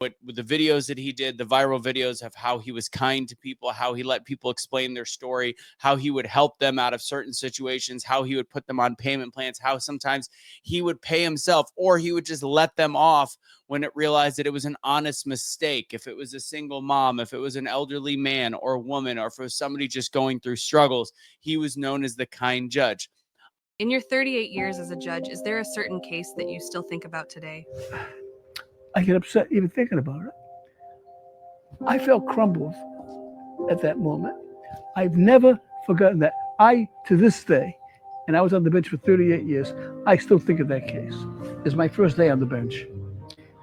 But with the videos that he did, the viral videos of how he was kind to people, how he let people explain their story, how he would help them out of certain situations, how he would put them on payment plans, how sometimes he would pay himself or he would just let them off when it realized that it was an honest mistake. If it was a single mom, if it was an elderly man or woman, or if it was somebody just going through struggles, he was known as the kind judge. In your 38 years as a judge, is there a certain case that you still think about today? I get upset even thinking about it. I felt crumbled at that moment. I've never forgotten that. To this day, and I was on the bench for 38 years, I still think of that case. It's my first day on the bench.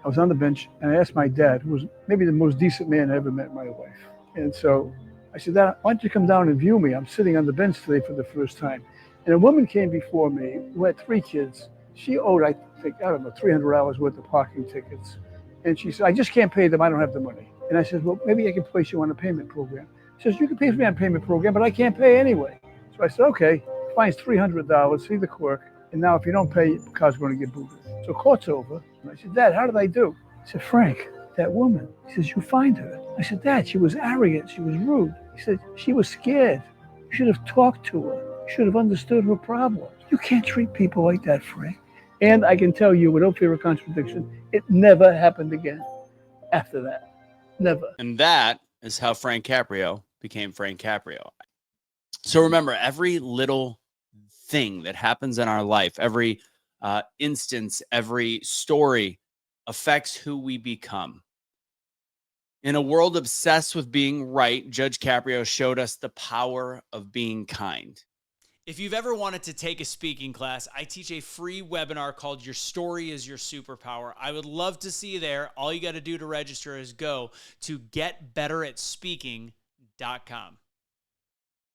I was on the bench, and I asked my dad, who was maybe the most decent man I ever met in my life. And so I said, Dad, why don't you come down and view me? I'm sitting on the bench today for the first time. And a woman came before me who had 3 kids. She owed, I don't know, $300 worth of parking tickets. And she said, I just can't pay them. I don't have the money. And I said, well, maybe I can place you on a payment program. She says, you can pay for me on a payment program, but I can't pay anyway. So I said, okay, fine's $300, see the clerk. And now if you don't pay, the car's going to get booted. So court's over. And I said, Dad, how did I do? He said, Frank, that woman. He says, you find her. I said, Dad, she was arrogant. She was rude. He said, she was scared. You should have talked to her. You should have understood her problem. You can't treat people like that, Frank. And I can tell you, without fear of contradiction, it never happened again after that. Never. And that is how Frank Caprio became Frank Caprio. So remember, every little thing that happens in our life, every instance, every story affects who we become. In a world obsessed with being right, Judge Caprio showed us the power of being kind. If you've ever wanted to take a speaking class, I teach a free webinar called Your Story is Your Superpower. I would love to see you there. All you got to do to register is go to getbetteratspeaking.com.